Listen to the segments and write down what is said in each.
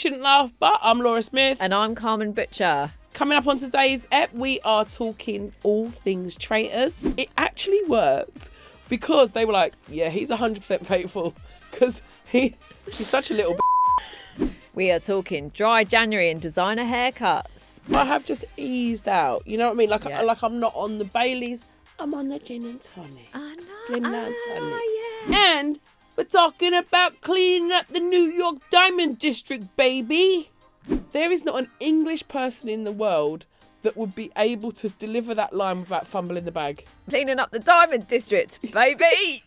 Shouldn't Laugh, but I'm Laura Smyth. And I'm Carmen Butcher. Coming up on today's ep, we are talking all things traitors. It actually worked because they were like, yeah, he's 100% faithful because he's such a little We are talking dry January and designer haircuts. I have just eased out. You know what I mean? Like, Yeah. like I'm not on the Baileys. I'm on the gin and tonic. I know. Slim down tonic. Yeah. And we're talking about cleaning up the New York Diamond District, baby. There is not an English person in the world that would be able to deliver that line without fumbling the bag. Cleaning up the Diamond District, baby.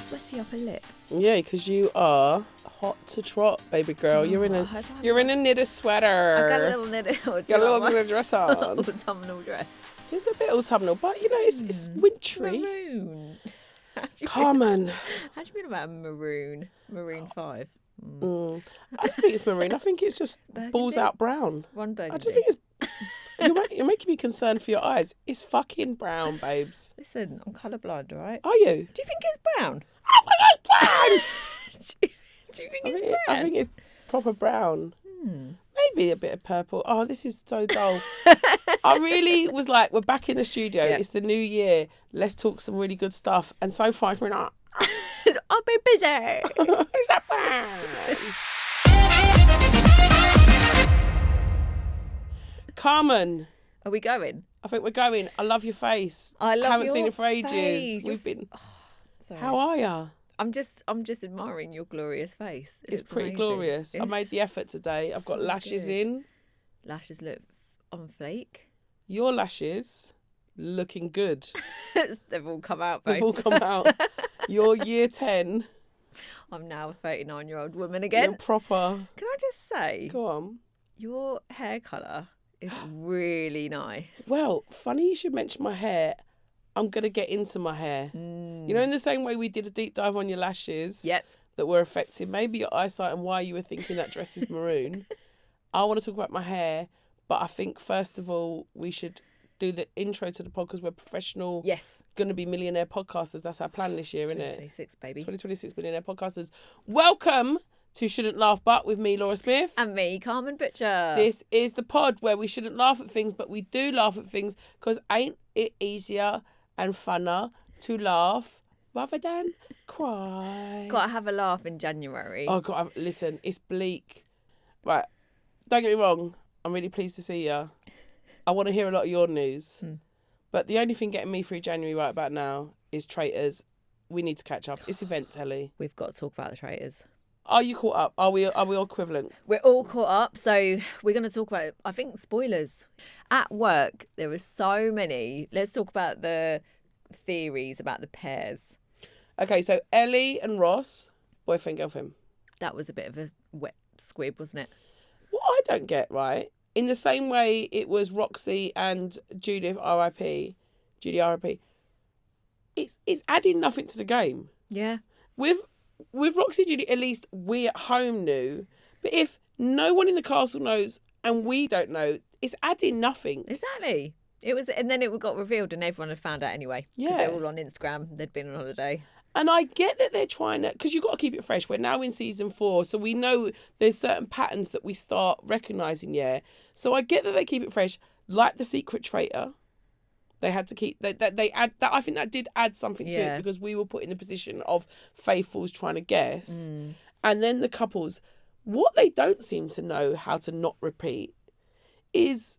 Sweaty upper lip. Yeah, because you are hot to trot, baby girl. You're in a knitted sweater. I got a little knitted. Got a little knitted dress on. Autumnal dress. It's a bit autumnal, but you know, it's wintry. Maroon. Carmen. How do you feel about maroon? Maroon 5. I don't think it's maroon. I think it's just balls out brown. One burgundy. I just think it's... You're making me concerned for your eyes. It's fucking brown, babes. Listen, I'm colourblind, all right? Are you? Do you think it's brown? I think it's brown! Do you think it's brown? I think it's proper brown. Maybe a bit of purple. Oh, this is so dull. I really was like, we're back in the studio. Yeah. It's the new year. Let's talk some really good stuff. And so far, we're not. I'll be busy. Is that brown? Carmen. Are we going? I think we're going. I love your face. I love haven't your seen it for ages. face. We've been. Sorry. How are you? I'm just admiring your glorious face. It It's looks pretty amazing. glorious. I It's made the effort today. I've got so lashes good. in. Lashes look on flake. Your lashes looking good. They've all come out, They've babes. all come out. You're year 10. I'm now a 39-year-old woman You're again. proper. Can I just say, Go on. your hair colour is really nice. Well, funny you should mention my hair. I'm going to get into my hair. You know, in the same way we did a deep dive on your lashes Yep. that were affected, maybe your eyesight and why you were thinking that dress is maroon. I want to talk about my hair, but I think first of all, we should do the intro to the pod because we're professional, Yes. going to be millionaire podcasters. That's our plan this year, isn't it? 2026, baby. 2026 millionaire podcasters. Welcome to Shouldn't Laugh But with me, Laura Smyth. And me, Carmen Butcher. This is the pod where we shouldn't laugh at things, but we do laugh at things because ain't it easier and funner to laugh rather than cry? Gotta have a laugh in January. Oh, God, listen, it's bleak. Right, don't get me wrong. I'm really pleased to see you. I want to hear a lot of your news. But the only thing getting me through January right about now is Traitors. We need to catch up. It's event telly. We've got to talk about the Traitors. Are you caught up? Are we all equivalent? We're all caught up, so we're going to talk about, I think, spoilers. At work, there were so many. Let's talk about the theories about the pairs. Okay, so Ellie and Ross, boyfriend, girlfriend. That was a bit of a wet squib, wasn't it? What I don't get, right, in the same way it was Roxy and Judith R.I.P., Judy R.I.P., it's adding nothing to the game. Yeah. With Roxy and Judy, at least we at home knew. But if no one in the castle knows and we don't know, it's adding nothing. Exactly. It was, and then it got revealed and everyone had found out anyway. 'Cause Yeah. They were all on Instagram. They'd been on holiday. And I get that they're trying to, because you've got to keep it fresh. We're now in season 4, so we know there's certain patterns that we start recognising, yeah. So I get that they keep it fresh, like the secret traitor. They had to keep, they add, that. I think that did add something to Yeah. it because we were put in the position of faithfuls trying to guess. And then the couples, what they don't seem to know how to not repeat is,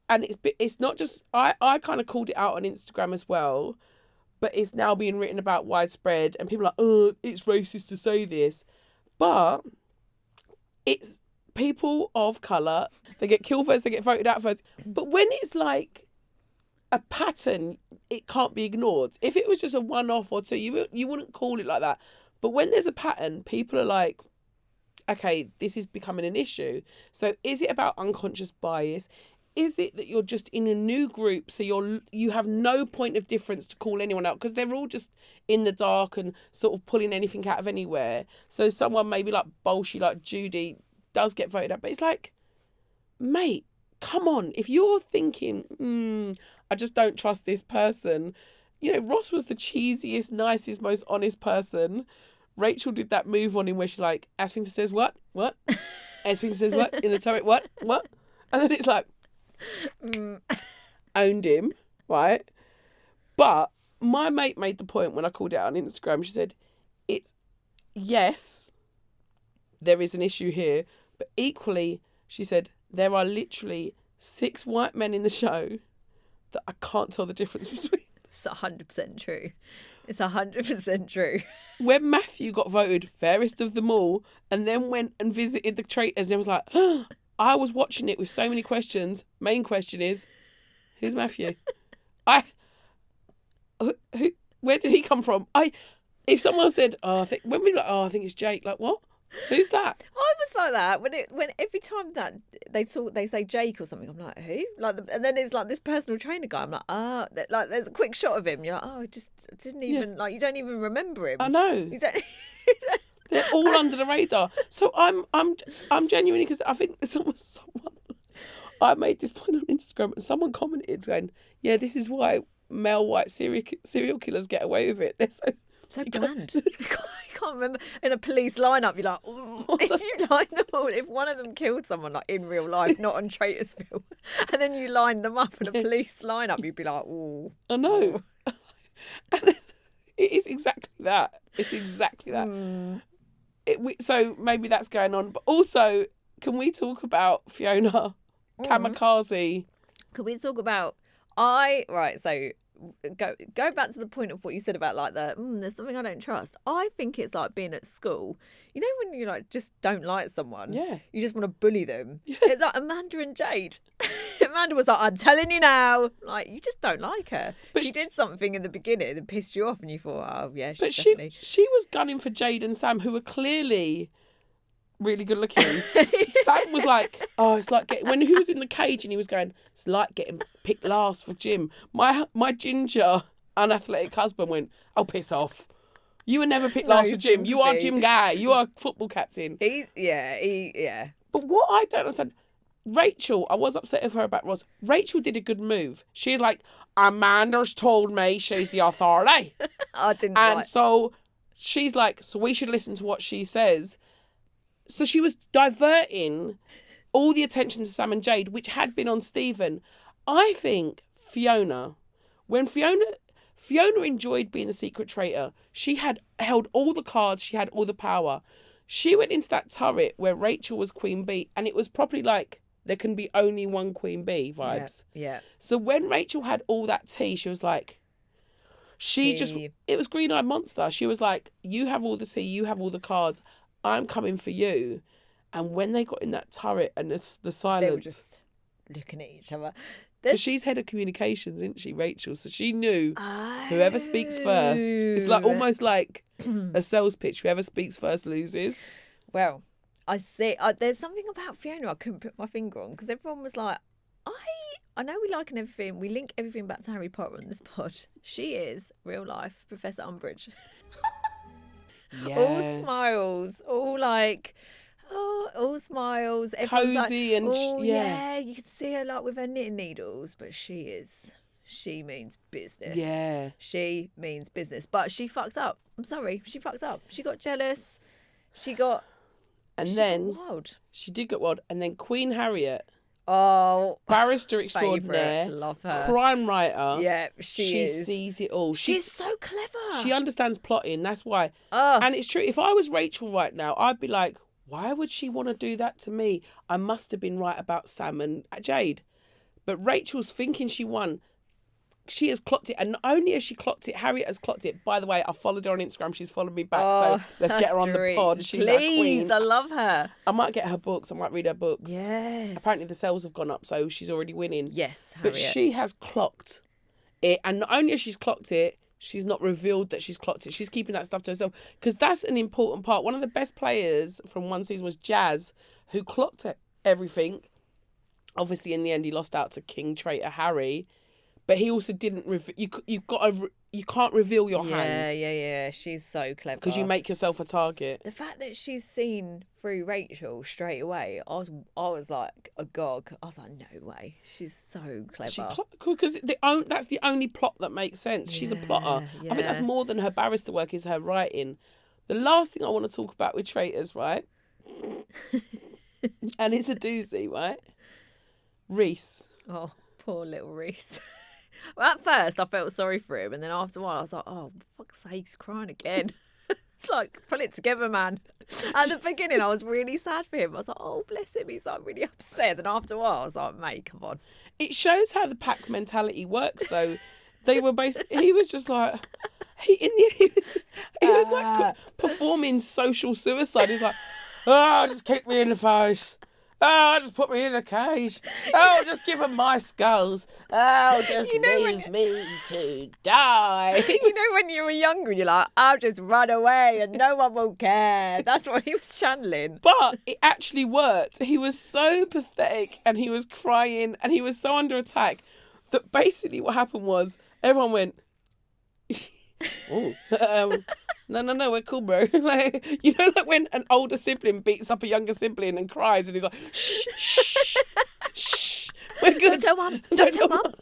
and it's not just, I kind of called it out on Instagram as well, but it's now being written about widespread and people are like, oh, it's racist to say this. But it's people of colour, they get killed first, they get voted out first. But when it's like a pattern, it can't be ignored. If it was just a one-off or two, you wouldn't call it like that. But when there's a pattern, people are like, okay, this is becoming an issue. So is it about unconscious bias? Is it that you're just in a new group, so you have no point of difference to call anyone out because they're all just in the dark and sort of pulling anything out of anywhere? So someone maybe like bolshy like Judy does get voted out, but it's like, mate, come on. If you're thinking, I just don't trust this person, you know, Ross was the cheesiest, nicest, most honest person. Rachel did that move on him where she's like, Aspinter says what? Aspinter says what? In the turret, what? And then it's like, owned him, right? But my mate made the point when I called it out on Instagram. She said, yes, there is an issue here. But equally, she said, there are literally 6 white men in the show that I can't tell the difference between. It's 100% true. It's 100% true. When Matthew got voted fairest of them all and then went and visited the Traitors and I was like, I was watching it with so many questions. Main question is, who's Matthew? Where did he come from? If someone said, I think it's Jake, like, what? Who's that? I was like that when every time that they say Jake or something, I'm like, who? Like, and then it's like this personal trainer guy. I'm like, like there's a quick shot of him. You're like, I didn't even like, you don't even remember him. I know. They're all under the radar. So I'm genuinely, because I think someone. I made this point on Instagram and someone commented going, yeah, this is why male white serial killers get away with it. They're so bland. I can't remember. In a police lineup, you're like, if you line them all, if one of them killed someone like in real life, not on Traitors film, and then you line them up in a police lineup, you'd be like, oh. I know. And then it is exactly that. It's exactly that. So maybe that's going on. But also, can we talk about Fiona Kamikaze? Can we talk about so go back to the point of what you said about like there's something I don't trust. I think it's like being at school. You know when you like just don't like someone? Yeah. You just want to bully them. Yeah. It's like Amanda and Jade. Amanda was like, I'm telling you now. Like, you just don't like her. But she did something in the beginning that pissed you off and you thought, oh yeah, but definitely... she was gunning for Jade and Sam, who were clearly really good looking. Sam was like, it's like when he was in the cage and he was going, it's like getting picked last for gym. My ginger, unathletic husband went, oh, piss off. You were never picked last for gym. You are gym guy. You are football captain. Yeah. But what I don't understand, Rachel, I was upset with her about Ross. Rachel did a good move. She's like, Amanda's told me she's the authority. I didn't. And so she's like, so we should listen to what she says. So she was diverting all the attention to Sam and Jade, which had been on Stephen. I think when Fiona enjoyed being the secret traitor, she had held all the cards, she had all the power. She went into that turret where Rachel was Queen Bee, and it was probably like, there can be only one Queen Bee vibes. Yeah. So when Rachel had all that tea, she was like, it was Green-Eyed Monster. She was like, you have all the tea, you have all the cards. I'm coming for you. And when they got in that turret and the silence, they were just looking at each other. Because she's head of communications, isn't she, Rachel? So she knew whoever speaks first. It's like almost like a sales pitch. Whoever speaks first loses. Well, I see. There's something about Fiona I couldn't put my finger on because everyone was like, I know we like and everything. We link everything back to Harry Potter on this pod. She is real life Professor Umbridge. Yeah. All smiles, all like, all smiles. Cozy like, and yeah, you can see her like with her knitting needles, but she means business. Yeah. She means business. But she fucked up. I'm sorry, she fucked up. She got jealous. She got wild. She did get wild. And then Queen Harriet. Oh, barrister extraordinaire, love her. Crime writer. Yeah, she sees it all. She's so clever. She understands plotting. That's why. And it's true. If I was Rachel right now, I'd be like, why would she want to do that to me? I must have been right about Sam and Jade. But Rachel's thinking she won. She has clocked it. And not only has she clocked it, Harriet has clocked it. By the way, I followed her on Instagram. She's followed me back. So let's get her on the pod. She's our queen. I love her. I might get her books. I might read her books. Yes. Apparently the sales have gone up, so she's already winning. Yes, Harriet. But she has clocked it. And not only has she clocked it, she's not revealed that she's clocked it. She's keeping that stuff to herself. Because that's an important part. One of the best players from one season was Jazz, who clocked everything. Obviously, in the end, he lost out to King Traitor Harry. but he also didn't. You can't reveal your hand. Yeah. She's so clever because you make yourself a target. The fact that she's seen through Rachel straight away, I was like agog. I was like, no way, she's so clever. Because that's the only plot that makes sense. She's a plotter. I think that's more than her barrister work is her writing. The last thing I want to talk about with Traitors, right? And it's a doozy, right? Reese. Oh, poor little Reese. Well, at first I felt sorry for him, and then after a while I was like, oh, for fuck's sake, he's crying again. It's like, pull it together, man. At the beginning I was really sad for him. I was like, oh, bless him, he's like really upset. And after a while I was like, mate, come on. It shows how the pack mentality works, though. He was just like, he was like performing social suicide. He's like, oh, just kick me in the face. Oh, just put me in a cage. Oh, just give them my skulls. Oh, just leave me to die. You know when you were younger and you're like, I'll just run away and no one will care. That's what he was channeling. But it actually worked. He was so pathetic and he was crying and he was so under attack that basically what happened was everyone went, oh, no, we're cool, bro. Like, you know, like when an older sibling beats up a younger sibling and cries, and he's like, shh, we're good. Don't tell mum. Don't tell mum.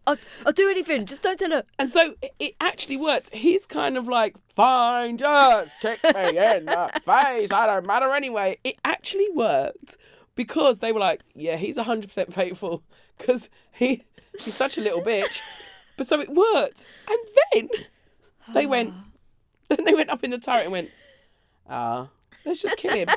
I'll do anything. Just don't tell her. And so it actually worked. He's kind of like, fine, just kick me in the face. I don't matter anyway. It actually worked because they were like, yeah, he's 100% faithful because he's such a little bitch. But so it worked. And then they went up in the turret and went, let's just kill him.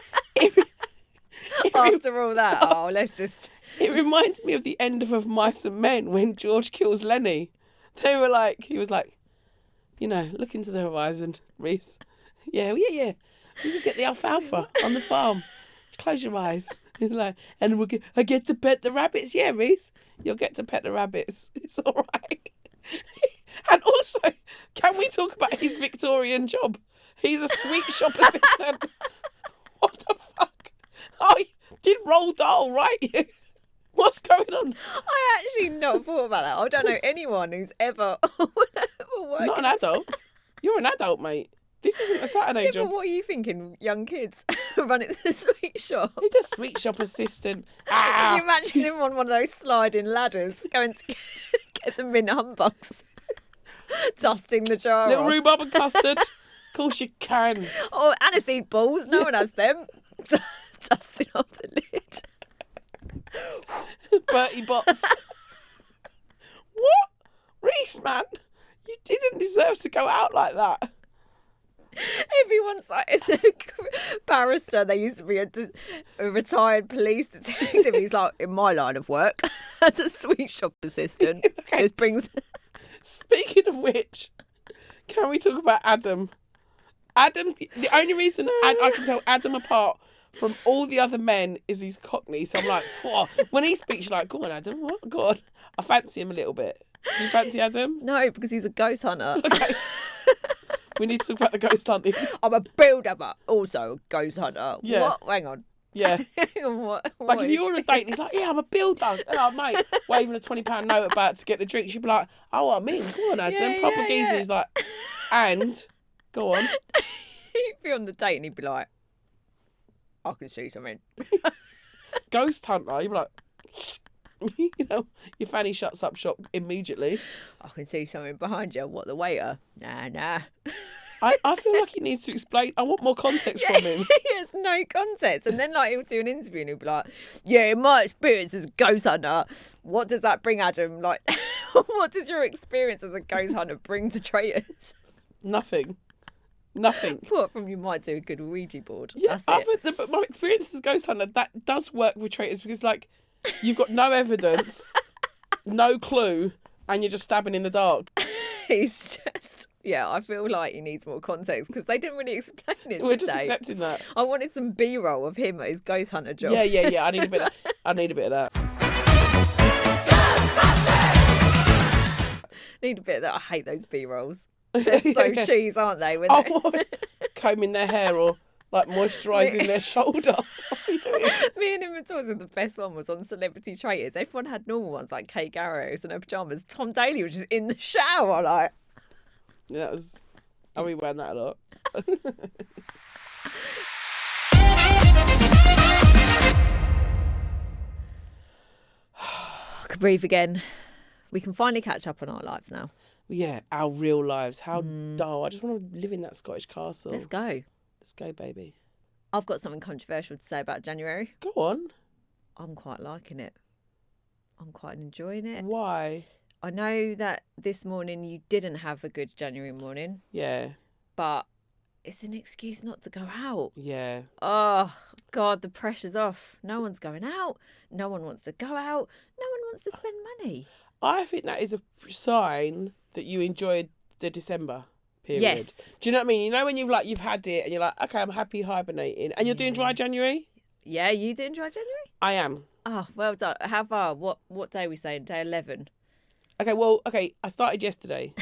After all that, let's just... It reminds me of the end of Mice and Men when George kills Lenny. He was like, you know, look into the horizon, Reese. Yeah. We can get the alfalfa on the farm. Close your eyes. He's like, and I get to pet the rabbits. Yeah, Reese, you'll get to pet the rabbits. It's all right. And also, can we talk about his Victorian job? He's a sweet shop assistant. What the fuck? Oh, did Roald Dahl write you? What's going on? I actually not thought about that. I don't know anyone who's ever worked. Not an adult. You're an adult, mate. This isn't a Saturday job. But what are you thinking, young kids running the sweet shop? He's a sweet shop assistant. Can you imagine him on one of those sliding ladders going to get the mint humbugs, dusting the jar Little off. rhubarb and custard. Of course you can. Oh, aniseed balls. No one has them. Dusting off the lid. Bertie Bott's. What? Reese, man, you didn't deserve to go out like that. Everyone's like, the barrister, they used to be a retired police detective. He's like, in my line of work, as a sweet shop assistant, Okay. this brings... Speaking of which, can we talk about Adam? Adam's the only reason I can tell Adam apart from all the other men is he's Cockney. So I'm like, whoa. When he speaks, you're like, go on, Adam. What? Go on. I fancy him a little bit. Do you fancy Adam? No, because he's a ghost hunter. Okay. We need to talk about the ghost hunting. I'm a builder, but also a ghost hunter. Yeah. What? Hang on. Yeah. Hang on, what Like, if is- you're on a date and he's like, yeah, I'm a builder. Oh, mate, waving a £20 note about to get the drinks. You'd be like, oh, I'm in. Go on, Adam. Yeah, Proper yeah, geezer. yeah. He's like, and, go on. He'd be on the date and he'd be like, I can see something. Ghost hunter. You'd be like, you know, your fanny shuts up shop immediately. I can see something behind you. What, the waiter? Nah. I feel like he needs to explain. I want more context from him. He has no context. And then, like, he'll do an interview and he'll be like, yeah, in my experience as a ghost hunter, what does that bring, Adam? Like, what does your experience as a ghost hunter bring to Traitors? Nothing. Apart from you might do a good Ouija board. Yeah, That's it. but my experience as a ghost hunter, that does work with Traitors because, like, you've got no evidence, no clue, and you're just stabbing in the dark. He's just... Yeah, I feel like he needs more context because they didn't really explain it. We're did just they? accepting that. I wanted some B-roll of him at his ghost hunter job. Yeah. I need a bit of that. Need a bit of that. I hate those B-rolls. They're so cheese, aren't they? When Oh, combing their hair or like moisturising their shoulder. What are you doing? Me and him were talking. The best one was on Celebrity Traitors. Everyone had normal ones like Kate Garrows and her pajamas. Tom Daly was just in the shower, like. Yeah, that was. I rewound that a lot. I could breathe again. We can finally catch up on our lives now. Yeah, our real lives. How dull. I just want to live in that Scottish castle. Let's go. Let's go, baby. I've got something controversial to say about January. Go on. I'm quite liking it. I'm quite enjoying it. Why? I know that this morning you didn't have a good January morning. Yeah. But it's an excuse not to go out. Yeah. Oh, God, the pressure's off. No one's going out. No one wants to go out. No one wants to spend money. I think that is a sign that you enjoyed the December period. Yes. Do you know what I mean? You know when you've had it and you're like, okay, I'm happy hibernating, and you're doing dry January? Yeah, you didn't dry January? I am. Oh, well done. How far? What day are we saying? Day 11? Okay, I started yesterday.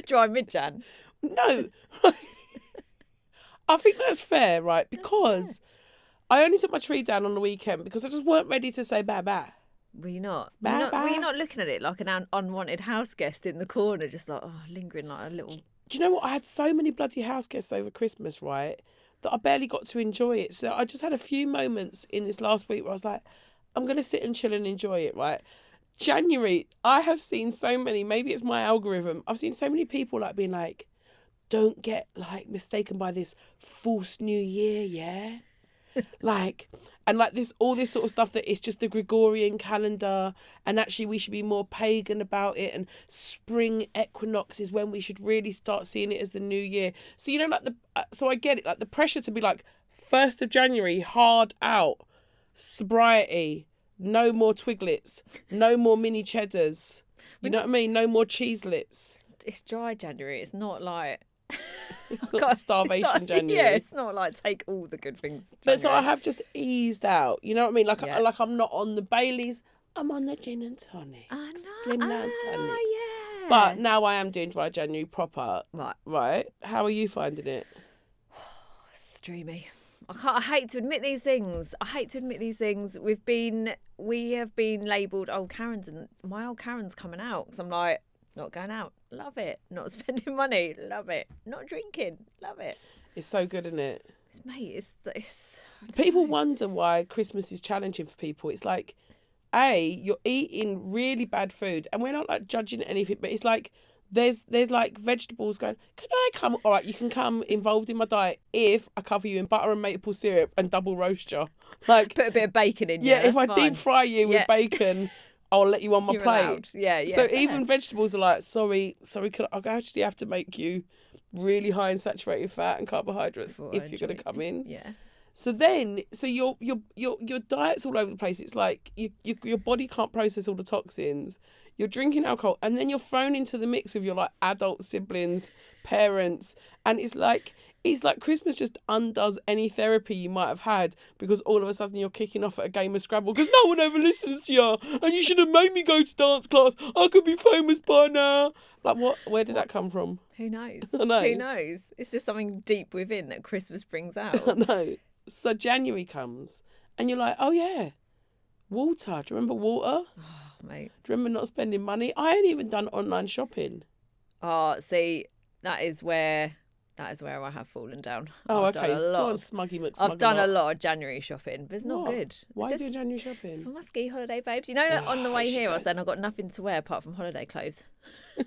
Dry mid-Jan? No. I think that's fair, right? Because I only took my tree down on the weekend because I just weren't ready to say bye-bye. Were you not? Bye. Were you not looking at it like an unwanted house guest in the corner, just like, lingering like a little... Do you know what? I had so many bloody house guests over Christmas, right, that I barely got to enjoy it. So I just had a few moments in this last week where I was like, I'm going to sit and chill and enjoy it, right? January, I have seen so many, maybe it's my algorithm, I've seen so many people like being like, don't get like mistaken by this false new year, yeah? Like, and like this, all this sort of stuff that it's just the Gregorian calendar, and actually we should be more pagan about it, and spring equinox is when we should really start seeing it as the new year. So, you know, like so I get it, like the pressure to be like 1st of January, hard out, sobriety, no more twiglets, no more mini cheddars, you know what I mean? No more cheeselets. It's dry January. It's not like... It's not starvation January. Yeah, it's not like take all the good things. January. But so I have just eased out. You know what I mean? Like I'm not on the Baileys. I'm on the gin and tonic. I know. Slimline tonic. Yeah. But now I am doing dry January proper. Right. Right. How are you finding it? It's dreamy. I hate to admit these things. We have been labelled old Karens, and my old Karen's coming out because I'm like, not going out, love it. Not spending money, love it. Not drinking, love it. It's so good, isn't it? It's people wonder why Christmas is challenging for people. It's like, you're eating really bad food, and we're not like judging anything, but it's like there's like vegetables going, can I come? All right, you can come involved in my diet if I cover you in butter and maple syrup and double roast you. Like, put a bit of bacon in. Yeah, if I deep fry you with bacon, I'll let you on my plate. Allowed. Yeah. So even vegetables are like, sorry, I actually have to make you really high in saturated fat and carbohydrates if you're going to come in. Yeah. So then, your diet's all over the place. It's like your body can't process all the toxins. You're drinking alcohol, and then you're thrown into the mix with your like adult siblings, parents, and it's like Christmas just undoes any therapy you might have had, because all of a sudden you're kicking off at a game of Scrabble because no one ever listens to you, and you should have made me go to dance class. I could be famous by now. Like, what? Where did that come from? Who knows? I know. Who knows? It's just something deep within that Christmas brings out. I know. So January comes, and you're like, oh yeah, water. Do you remember water? Oh, mate. Do you remember not spending money? I ain't even done online shopping. Oh, see, that is where I have fallen down. Oh, I've okay. done a lot of, smuggy McSmugger. I've done a lot of January shopping, but it's not good. Why just, do January shopping? It's for my ski holiday, babes. You know, on the way here, I was saying I've got nothing to wear apart from holiday clothes.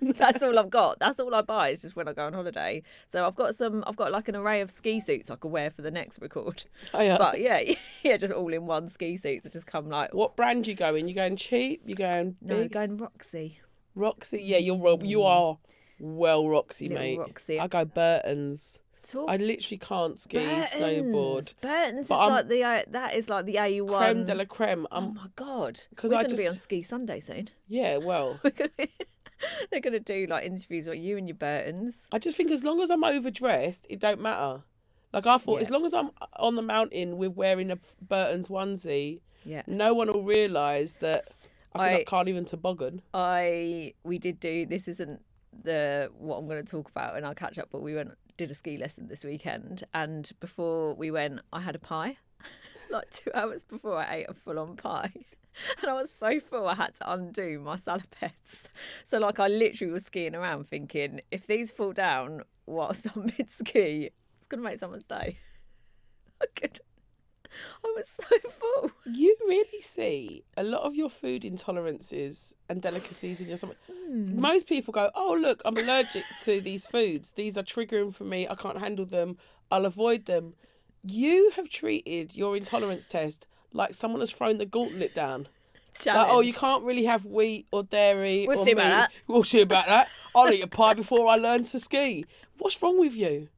That's all I've got. That's all I buy. It's just when I go on holiday. So I've got like an array of ski suits I could wear for the next record. Oh, yeah. But yeah, just all in one ski suits that just come like. What brand you going? You going cheap? You going big? No, going Roxy. Roxy? Yeah, you are well Roxy, Little mate. Roxy. I go Burton's. I literally can't ski, snowboard. Burton's is like the A1. Creme de la creme. Oh my God. We're going to be on Ski Sunday soon. Yeah, well. They're going to do like interviews with you and your Burtons. I just think as long as I'm overdressed, it don't matter. Like I thought, as long as I'm on the mountain with wearing a Burton's onesie, no one will realise that I can't even toboggan. We did do, this what I'm going to talk about, and I'll catch up. But we did a ski lesson this weekend, and before we went, I had a pie. Like 2 hours before, I ate a full-on pie. And I was so full, I had to undo my salapettes. So, like, I literally was skiing around thinking, if these fall down whilst I'm mid-ski, it's going to make someone's day. I was so full. You really see a lot of your food intolerances and delicacies in your stomach. Most people go, oh, look, I'm allergic to these foods. These are triggering for me. I can't handle them. I'll avoid them. You have treated your intolerance test like someone has thrown the gauntlet down. Like, oh, you can't really have wheat or dairy We'll or see meat. about that. We'll see about that. I'll eat a pie before I learn to ski. What's wrong with you?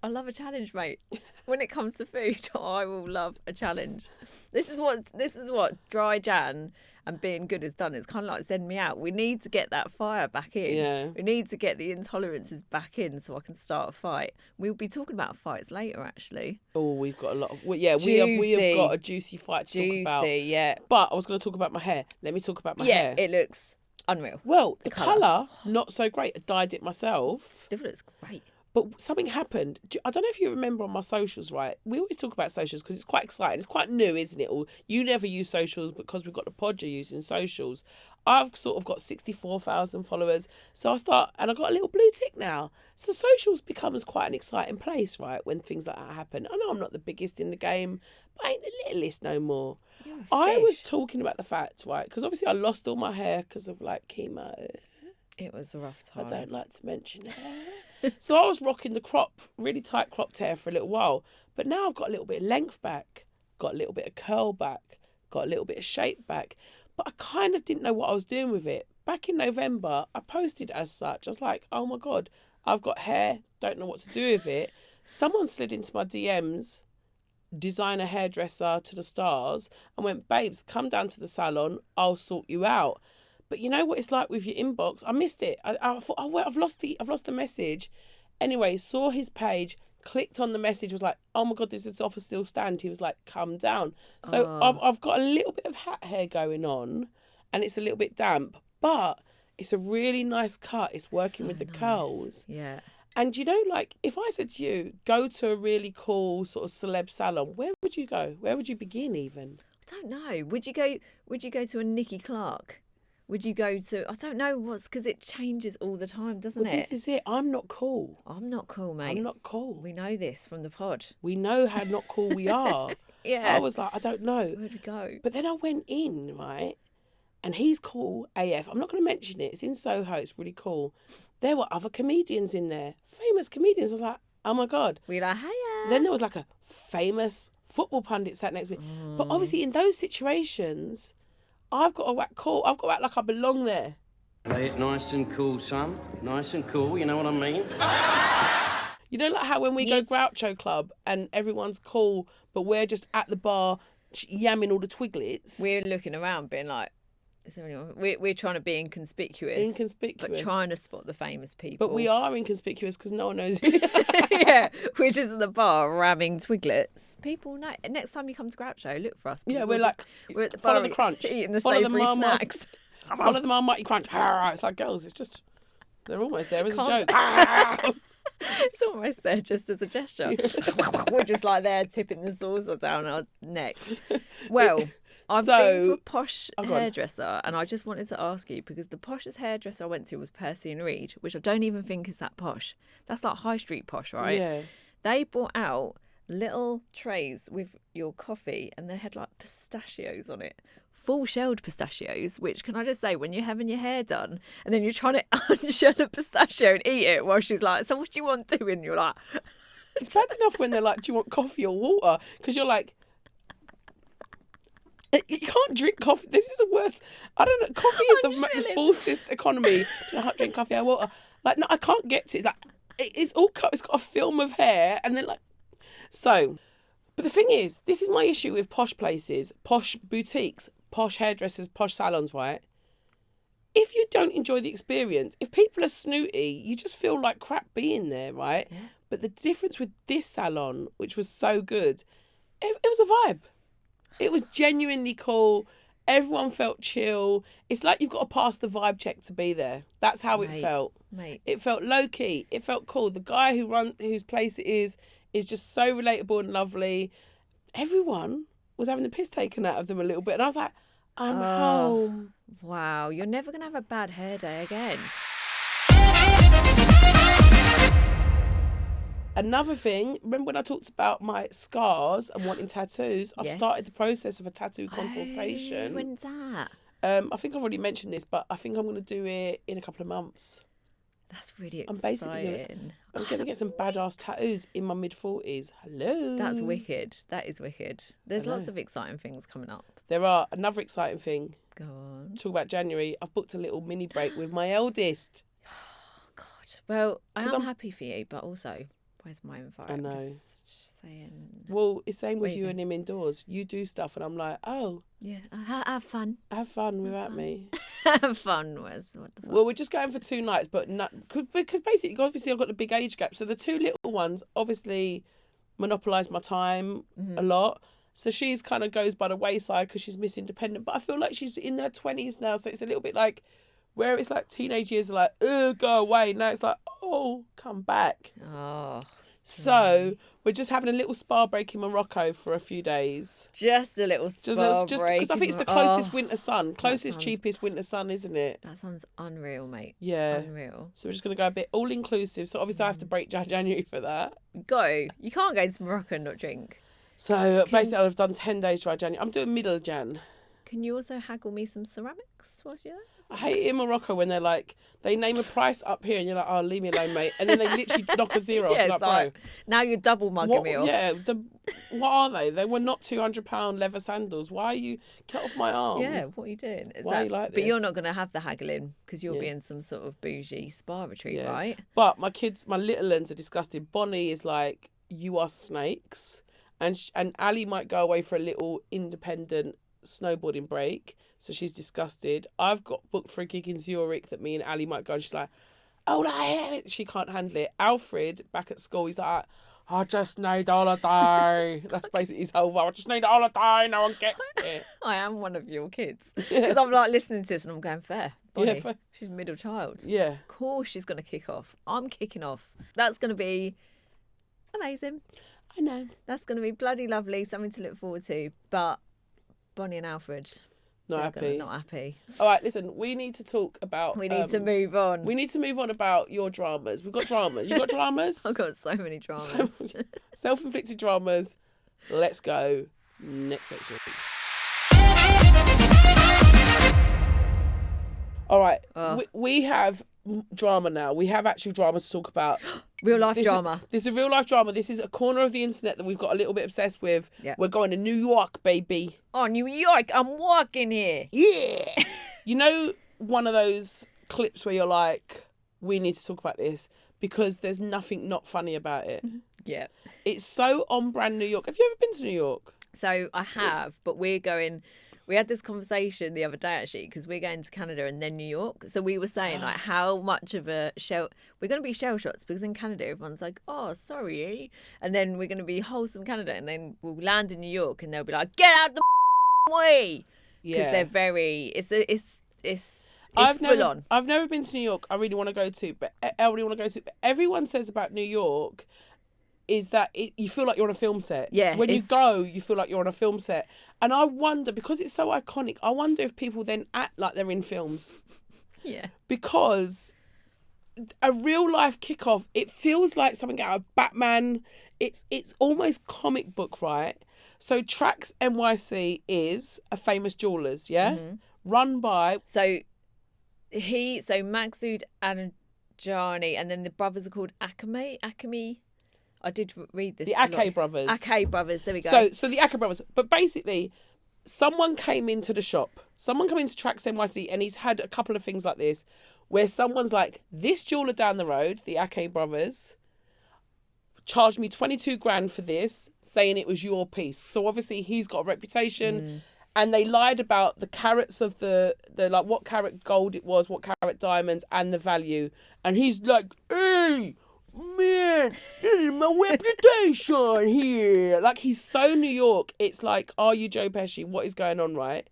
I love a challenge, mate. When it comes to food, I will love a challenge. This is what dry Jan and being good has done. It's kind of like send me out. We need to get that fire back in. Yeah. We need to get the intolerances back in so I can start a fight. We'll be talking about fights later, actually. Oh, we've got a lot of... we have got a juicy fight to talk about. Juicy, yeah. But I was going to talk about my hair. Let me talk about my hair. Yeah, it looks unreal. Well, the colour, not so great. I dyed it myself. Still looks great. But something happened. I don't know if you remember on my socials, right? We always talk about socials because it's quite exciting. It's quite new, isn't it? Or you never use socials because we've got the pod you're using socials. I've sort of got 64,000 followers. So I got a little blue tick now. So socials becomes quite an exciting place, right? When things like that happen. I know I'm not the biggest in the game, but I ain't the littlest no more. I was talking about the fact, right? Because obviously I lost all my hair because of like chemo. It was a rough time. I don't like to mention hair. So I was rocking the really tight cropped hair for a little while. But now I've got a little bit of length back, got a little bit of curl back, got a little bit of shape back. But I kind of didn't know what I was doing with it. Back in November, I posted as such. I was like, oh my God, I've got hair, don't know what to do with it. Someone slid into my DMs, designer hairdresser to the stars, and went, babes, come down to the salon, I'll sort you out. But you know what it's like with your inbox? I missed it. I thought, oh, well, I've lost the message. Anyway, saw his page, clicked on the message, was like, oh my God, does this offer still stand? He was like, come down. So I've got a little bit of hat hair going on and it's a little bit damp, but it's a really nice cut. It's working with the curls. Yeah. And you know, like, if I said to you, go to a really cool sort of celeb salon, where would you go? Where would you begin even? I don't know. Would you go to a Nikki Clark? Would you go to, I don't know because it changes all the time, doesn't it? This is it. I'm not cool. I'm not cool, mate. I'm not cool. We know this from the pod. We know how not cool we are. Yeah. I was like, I don't know. Where'd we go? But then I went in, right? And he's cool AF. I'm not going to mention it. It's in Soho. It's really cool. There were other comedians in there. Famous comedians. I was like, oh my God. We like, hiya. Then there was like a famous football pundit sat next to me. But obviously in those situations, I've got to act cool. I've got to act like I belong there. Play it nice and cool, son. Nice and cool, you know what I mean? You know, like how when we go Groucho Club and everyone's cool, but we're just at the bar yamming all the twiglets. We're looking around being like, is there anyone? We're trying to be inconspicuous. But trying to spot the famous people. But we are inconspicuous because no one knows who we are. Yeah, we're just at the bar ramming twiglets. People know. Next time you come to Groucho, look for us. Yeah, we're at the follow bar the crunch. eating the Follow savoury snacks. Follow the Marmite crunch. It's like, girls, it's just, they're almost there as a Can't- joke. It's almost there just as a gesture. We're just like there tipping the saucer down our necks. Well, I've been to a posh hairdresser and I just wanted to ask you because the poshest hairdresser I went to was Percy and Reed, which I don't even think is that posh. That's like high street posh, right? Yeah. They brought out little trays with your coffee and they had like pistachios on it. Full shelled pistachios, which can I just say, when you're having your hair done and then you're trying to unshell a pistachio and eat it while she's like, so what do you want doing? You're like, It's bad enough when they're like, do you want coffee or water? Because you're like, you can't drink coffee. This is the worst. I don't know. Coffee is the falsest economy. Do you not drink coffee or water? Like, no, I can't get to it. It's like, it's all cut. It's got a film of hair. And then like, so, but the thing is, this is my issue with posh places, posh boutiques, posh hairdressers, posh salons, right? If you don't enjoy the experience, if people are snooty, you just feel like crap being there, right? Yeah. But the difference with this salon, which was so good, it was a vibe. It was genuinely cool. Everyone felt chill. It's like you've got to pass the vibe check to be there. That's how it felt. Mate. It felt low key. It felt cool. The guy whose place it is just so relatable and lovely. Everyone was having the piss taken out of them a little bit, and I was like, I'm home. Wow, you're never gonna have a bad hair day again. Another thing, remember when I talked about my scars and wanting tattoos? I've started the process of a tattoo consultation. When's that? I think I've already mentioned this, but I think I'm going to do it in a couple of months. That's really exciting. I'm basically going to get some badass tattoos in my mid-40s. Hello. That's wicked. That is wicked. There's lots of exciting things coming up. There are. Another exciting thing. Go on. Talk about January. I've booked a little mini break with my eldest. Oh, God. Well, I'm happy for you, but also, where's my info? I know. Just saying. Well, it's same with you and him indoors. You do stuff, and I'm like, oh. Yeah, have fun. Have fun without me. Have fun, Wes. What the fuck? Well, we're just going for 2 nights, but because basically, obviously, I've got the big age gap. So the 2 little ones obviously monopolise my time a lot. So she's kind of goes by the wayside because she's Miss Independent. But I feel like she's in her 20s now, so it's a little bit like where it's like teenage years are like, go away. Now it's like, oh, come back. Oh. So we're just having a little spa break in Morocco for a few days. Just a little spa break. Because I think it's the closest winter sun. Cheapest winter sun, isn't it? That sounds unreal, mate. Yeah. Unreal. So we're just going to go a bit all-inclusive. So obviously I have to break January for that. Go. You can't go to Morocco and not drink. So basically I've done 10 days dry January. I'm doing middle of Jan. Can you also haggle me some ceramics whilst you're there? I hate it in Morocco when they're like, they name a price up here and you're like, oh, leave me alone, mate. And then they literally knock a zero off. Yeah, Like, like, bro. now you're double mugging me off. Yeah, what are they? They were not £200 leather sandals. Why are you, get off my arm? Yeah, what are you doing? Why are you like But this? you're not going to have the haggling because you'll be in some sort of bougie spa retreat, right? But my little ones are disgusted. Bonnie is like, you are snakes. And Ali might go away for a little independent snowboarding break. So she's disgusted. I've got booked for a gig in Zurich that me and Ali might go, and she's like, oh, I hate it. She can't handle it. Alfred, back at school, he's like, I just need a holiday. That's basically his whole vibe. I just need a holiday. No one gets it. I am one of your kids. Because I'm like listening to this and I'm going, fair. Bonnie, fair. She's a middle child. Yeah. Of course she's going to kick off. I'm kicking off. That's going to be amazing. I know. That's going to be bloody lovely. Something to look forward to. But Bonnie and Alfred... Not happy. Not happy. All right, listen, we need to talk about... We need to move on. We need to move on about your dramas. We've got dramas. You got dramas? I've got so many dramas. Self-inflicted dramas. Let's go. Next section. All right, we have drama now. We have actual dramas to talk about. Real life drama. This is a real life drama. This is a corner of the internet that we've got a little bit obsessed with. Yeah. We're going to New York, baby. Oh, New York. I'm walking here. Yeah. You know, one of those clips where you're like, we need to talk about this because there's nothing not funny about it. Yeah. It's so on brand New York. Have you ever been to New York? So I have, but we're going... We had this conversation the other day, actually, because we're going to Canada and then New York. So we were saying, like, how much of a shell... We're going to be shell shots because in Canada, everyone's like, oh, sorry. And then we're going to be wholesome Canada. And then we'll land in New York and they'll be like, get out the way. Because they're very... It's full on. I've never been to New York. I really want to go to. But everyone says about New York... is that you feel like you're on a film set. Yeah. When you go, you feel like you're on a film set. And I wonder, because it's so iconic, I wonder if people then act like they're in films. Yeah. Because a real life kickoff, it feels like something out of Batman. It's almost comic book, right? So Trax NYC is a famous jewellers, yeah? Mm-hmm. Run by... So Maksud Anjani, and then the brothers are called Akame. I did read this. The Ake brothers. Ake brothers, there we go. So the Ake brothers. But basically, someone came into the shop. Someone came into Trax NYC and he's had a couple of things like this where someone's like, this jeweller down the road, the Ake brothers, charged me 22 grand for this, saying it was your piece. So obviously he's got a reputation. And they lied about the carats of the like what carat gold it was, what carat diamonds, and the value. And he's like, hey, man, this is my reputation here. Like, he's so New York. It's like, are you Joe Pesci? What is going on, right?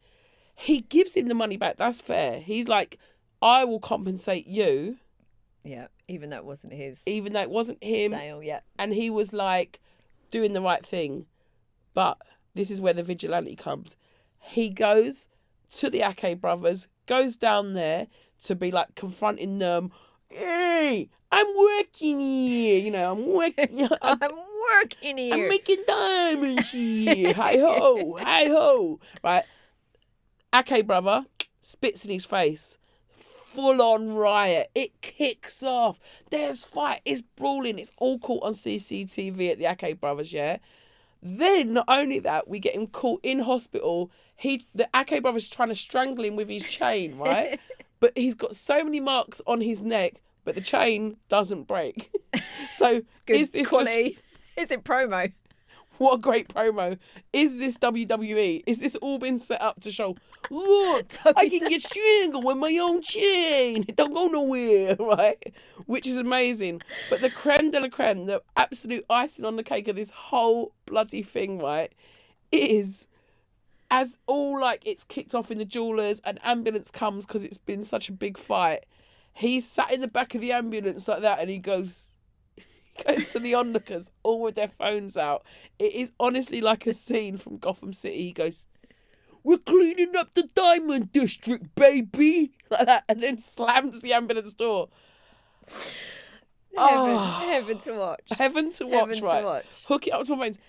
He gives him the money back. That's fair. He's like, I will compensate you. Yeah, even though it wasn't his. Even though it wasn't him. Sale, yeah. And he was like doing the right thing. But this is where the vigilante comes. He goes to the Ake brothers, goes down there to be like confronting them. Hey, I'm working here. You know, I'm working. I'm working here. I'm making diamonds here. Hi ho, hi ho. Right. Ake brother spits in his face. Full on riot. It kicks off. There's fight. It's brawling. It's all caught on CCTV at the Ake brothers, yeah? Then, not only that, we get him caught in hospital. The Ake brothers trying to strangle him with his chain, right? But he's got so many marks on his neck, but the chain doesn't break. So, Good is this quality. Is it promo? What a great promo. Is this WWE? Is this all been set up to show, look, I can get strangled with my own chain. It don't go nowhere, right? Which is amazing. But the creme de la creme, the absolute icing on the cake of this whole bloody thing, right, is as all like it's kicked off in the jewellers, an ambulance comes because it's been such a big fight. He's sat in the back of the ambulance like that and he goes to the onlookers, all with their phones out. It is honestly like a scene from Gotham City. He goes, we're cleaning up the diamond district, baby. Like that, and then slams the ambulance door. Heaven to watch. Heaven to watch, Heaven right? to watch. Hook it up to my veins.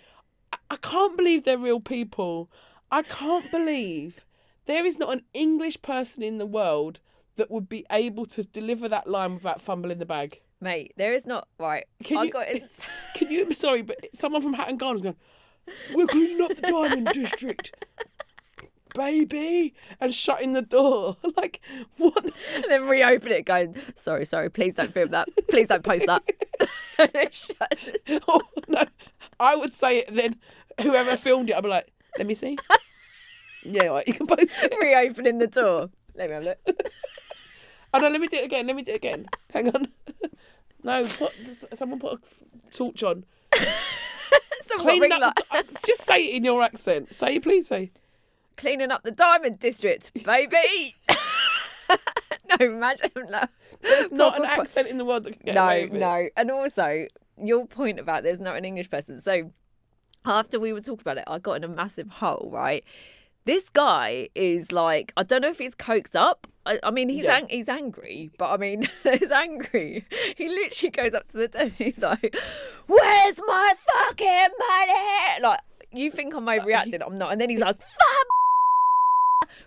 I can't believe they're real people. I can't believe there is not an English person in the world that would be able to deliver that line without fumbling the bag. Mate, there is not... Right, Can you... Sorry, but someone from Hatton Garden's going, we're cleaning up the diamond district, baby, and shutting the door. Like, what? And then reopen it going, sorry, please don't film that. Please don't post that. And then shut it. Oh, no. I would say it, and then whoever filmed it, I'd be like, let me see. Yeah, right, you can post it. Reopening the door. Let me have a look. Oh, no, let me do it again. Hang on. No, someone put a torch on. Cleaning up just say it in your accent. Please say. Cleaning up the diamond district, baby. No, imagine. No. There's not an accent in the world that can get away with it. No. And also, your point about there's not an English person. So, after we were talking about it, I got in a massive hole, right? This guy is like, I don't know if he's coked up. I mean, he's angry, but I mean, he's angry. He literally goes up to the desk and he's like, where's my fucking money? Like, you think I'm overreacting, I'm not. And then he's like,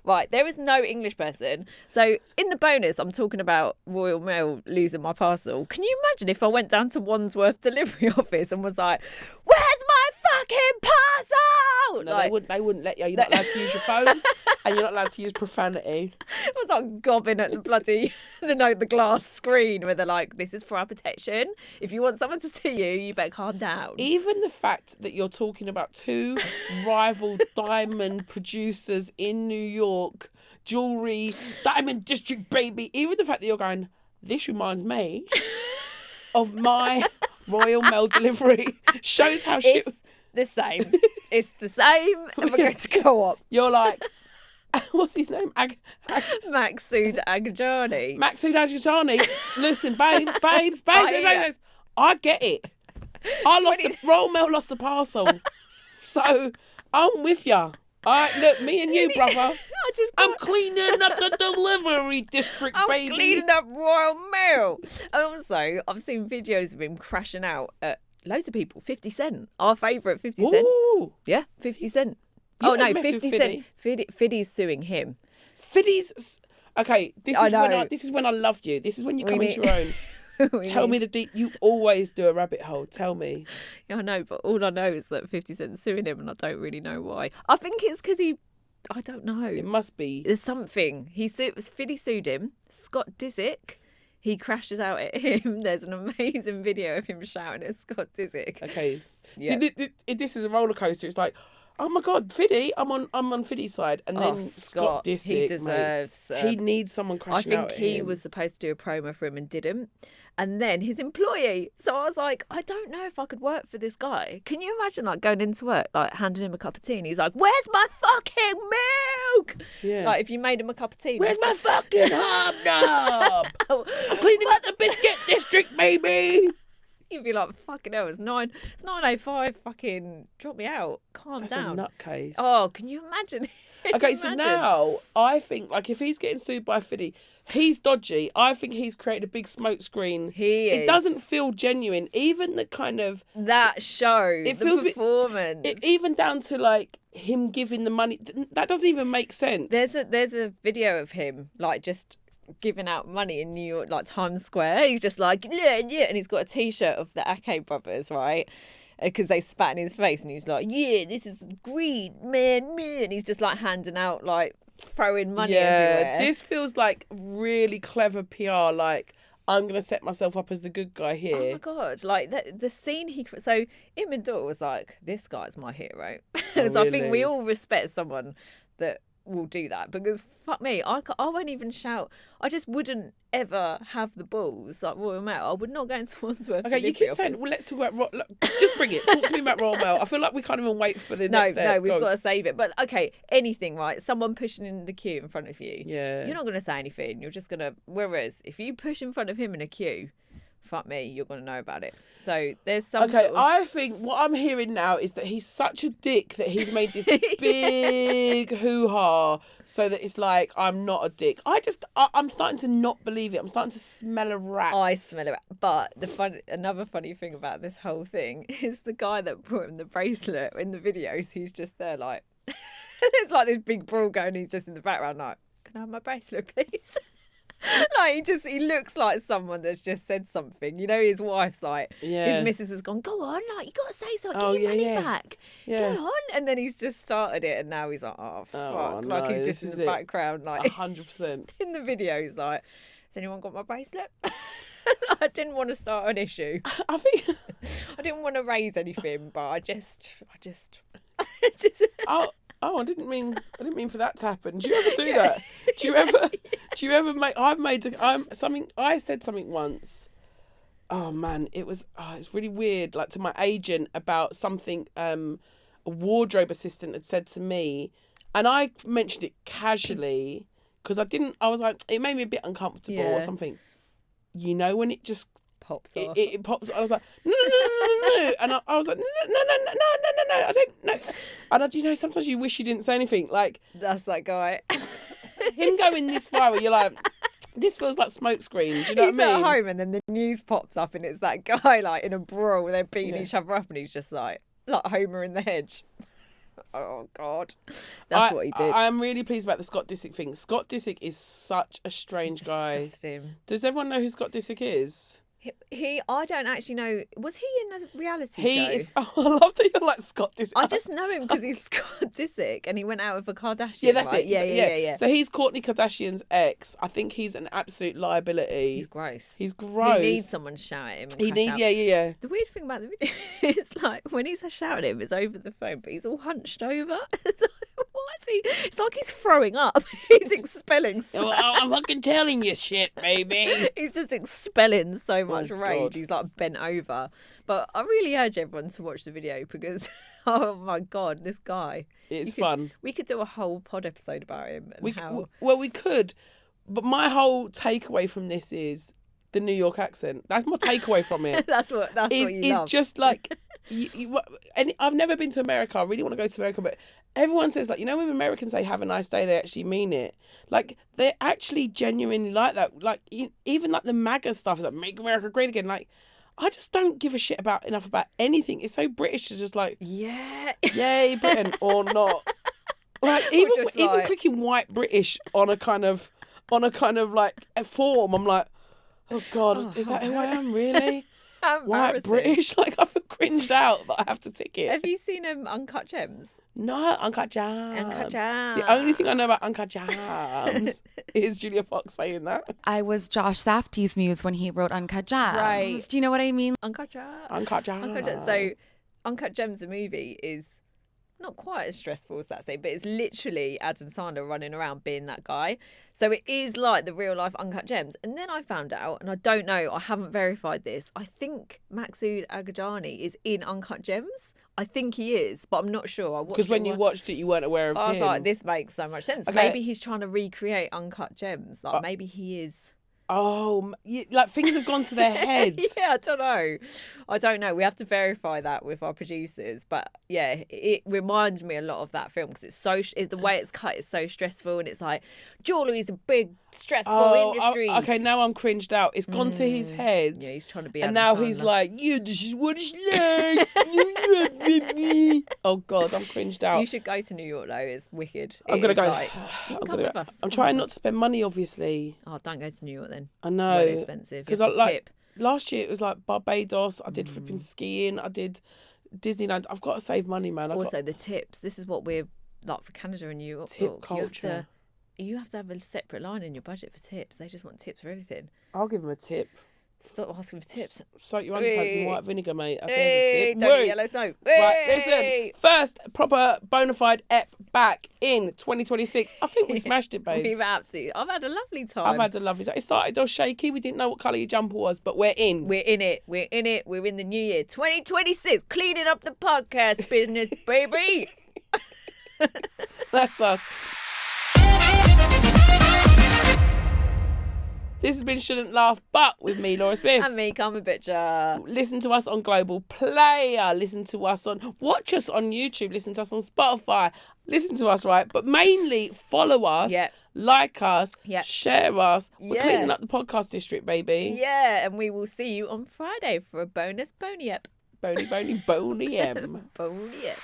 Right, there is no English person. So in the bonus, I'm talking about Royal Mail losing my parcel. Can you imagine if I went down to Wandsworth delivery office and was like, where's my fucking parcel? No, like, they wouldn't let you. You're not allowed to use your phones and you're not allowed to use profanity. I was like gobbing at the bloody, the glass screen where they're like, this is for our protection. If you want someone to see you, you better calm down. Even the fact that you're talking about two rival diamond producers in New York, jewellery, diamond district, baby. Even the fact that you're going, this reminds me of my Royal Mail delivery shows how shit. It's the same. It's the same. And we're going to co-op. You're like, what's his name? Maksud Agajani. Maksud Agajani. Listen, babes. I get it. Royal Mail lost the parcel. So I'm with ya. All right, look, me and you, brother. I'm cleaning up the delivery district, baby. I'm cleaning up Royal Mail. And also, I've seen videos of him crashing out at loads of people. 50 Cent. Our favourite 50 Cent. Ooh. Yeah, 50 Cent. You Oh, no, don't mess 50 with Cent. Fiddy's suing him. Fiddy's... Okay, this is when I love you. This is when you come into your own. Tell me the deep... You always do a rabbit hole. Tell me. Yeah, I know, but all I know is that 50 Cent's suing him and I don't really know why. I think it's because he... I don't know. It must be. There's something. Fiddy sued him. Scott Disick. He crashes out at him. There's an amazing video of him shouting at Scott Disick. Okay. Yeah. See, this is a roller coaster. It's like, oh my God, Fiddy, I'm on Fiddy's side. And then Scott Disick, he deserves... he needs someone crashing out I think he was supposed to do a promo for him and didn't. And then his employee. So I was like, I don't know if I could work for this guy. Can you imagine like going into work, like handing him a cup of tea and he's like, where's my fucking milk. Yeah. Like if you made him a cup of tea. Where's my fucking hobnob? I'm cleaning up the biscuit district, baby. You'd be like, fucking hell, it's 9:05. Fucking drop me out. Calm That's down. a nutcase. Oh, can you imagine? Okay, so now I think, like, if he's getting sued by Fiddy, he's dodgy. I think he's created a big smoke screen. It doesn't feel genuine. Even the kind of that show, the feels performance, even down to like him giving the money. That doesn't even make sense. There's a video of him like just giving out money in New York, like Times Square. He's just like, yeah, and he's got a T-shirt of the Ake brothers, right? Because they spat in his face, and he's like, yeah, this is greed, man. And he's just like handing out, like throwing money everywhere. This feels like really clever PR. Like, I'm gonna set myself up as the good guy here. Oh my god! Like the scene so Im Dor was like, this guy's my hero. So I think we all respect someone that will do that, because fuck me, I won't even shout. I just wouldn't ever have the balls like Royal Mail. I would not go into Wandsworth. Okay, you keep saying, well, let's talk about just bring it. Talk to me about Royal Mail. I feel like we can't even wait for the next No, we've got to save it. But okay, anything, right? Someone pushing in the queue in front of you. Yeah. You're not going to say anything. You're just going to. Whereas if you push in front of him in a queue, fuck me, you're going to know about it. So there's some. Okay, sort of... I think what I'm hearing now is that he's such a dick that he's made this big hoo-ha so that it's like, I'm not a dick. I'm starting to not believe it. I'm starting to smell a rat. I smell a rat. But another funny thing about this whole thing is the guy that brought him the bracelet in the videos. He's just there like, there's like this big brawl going. He's just in the background like, can I have my bracelet, please? Like he looks like someone that's just said something. You know, his wife's like, his missus has gone, go on, like you got to say something, get your money back, go on. And then he's just started it, and now he's like, oh fuck, like he's just in the background, like 100%. In the video, he's like, has anyone got my bracelet? I didn't want to start an issue. I think I didn't want to raise anything, but I just. Oh, I didn't mean for that to happen. Do you ever do that? Do you ever make? I said something once. Oh man, it's really weird. Like to my agent about something a wardrobe assistant had said to me, and I mentioned it casually because I was like, it made me a bit uncomfortable or something. You know, when it just pops off. It pops. I was like, no, and I was like, no, I don't know. And you know, sometimes you wish you didn't say anything. Like that's that guy. Him going this far, where you're like, this feels like smoke screen. Do you know what I mean? He's at home, and then the news pops up, and it's that guy like in a brawl where they're beating each other up, and he's just like Homer in the hedge. Oh God, that's what he did. I'm really pleased about the Scott Disick thing. Scott Disick is such a strange guy. Disgusting. Does everyone know who Scott Disick is? I don't actually know. Was he in a reality show? He is. Oh, I love that you're like Scott Disick. I just know him because he's Scott Disick, and he went out with a Kardashian. Yeah, that's right? it. Yeah. So he's Kourtney Kardashian's ex. I think he's an absolute liability. He's gross. He needs someone to shout at him. Yeah. The weird thing about the video is like when he's shouting at him, it's over the phone, but he's all hunched over. Why is he? It's like he's throwing up. He's expelling. I'm fucking telling you shit, baby. He's just expelling so much rage. God. He's like bent over. But I really urge everyone to watch the video because, oh my God, this guy. It's fun. We could do a whole pod episode about him. And we could. But my whole takeaway from this is the New York accent. That's my takeaway from it. That's what you love. It's just like, and I've never been to America. I really want to go to America, but everyone says, like, you know, when Americans say have a nice day, they actually mean it. Like, they're actually genuinely like that. Like, even like the MAGA stuff is like, make America great again. Like, I just don't give a shit enough about anything. It's so British to just like, yay, Britain, or not. Like, even clicking white British on a kind of like a form, I'm like, oh God, is that who I am, really? White British? Like, I feel cringed out that I have to tick it. Have you seen Uncut Gems? No, Uncut Gems. Uncut Gems. The only thing I know about Uncut Gems is Julia Fox saying that. I was Josh Safdie's muse when he wrote Uncut Gems. Right. Do you know what I mean? Uncut Gems. Uncut Gems. So, Uncut Gems, the movie, is not quite as stressful as that scene, but it's literally Adam Sandler running around being that guy. So it is like the real life Uncut Gems. And then I found out, and I don't know, I haven't verified this, I think Masood Agajani is in Uncut Gems. I think he is, but I'm not sure. Because when you watched it, you weren't aware of I was him. like, this makes so much sense. Okay. Maybe he's trying to recreate Uncut Gems. Like, maybe he is. Oh, like things have gone to their heads. Yeah, I don't know. We have to verify that with our producers. But yeah, it reminds me a lot of that film because the way it's cut is so stressful, and it's like jewellery is a big stressful industry. Okay, now I'm cringed out. It's gone to his head. Yeah, he's trying to be. And now he's like, yeah, this is what it's like. Oh God, I'm cringed out. You should go to New York though. It's wicked. I'm gonna go. Like, you can come with us. I'm trying not to spend money, obviously. Oh, don't go to New York then. I know. Well expensive. Because last year it was like Barbados. I did flipping skiing. I did Disneyland. I've got to save money, man. Also, the tips. This is what we're like for Canada and New York. Tip culture. You have to have a separate line in your budget for tips. They just want tips for everything. I'll give them a tip. Stop asking for tips. Soak your underpants in white vinegar, mate. That's a tip. Don't eat yellow snow. Right, listen. First proper bona fide ep back in 2026. I think we smashed it, babes. We've absolutely. I've had a lovely time. I've had a lovely time. It started all shaky. We didn't know what colour your jumper was, but we're in. We're in it. We're in the new year. 2026. Cleaning up the podcast business, baby. That's us. This has been Shouldn't Laugh But with me, Laura Smith. And me, Carmen Butcher. Listen to us on Global Player. Watch us on YouTube. Listen to us on Spotify. Listen to us, right? But mainly follow us, like us, share us. We're cleaning up the podcast district, baby. Yeah, and we will see you on Friday for a bonus Bony Ep. Bony M. Bony Ep.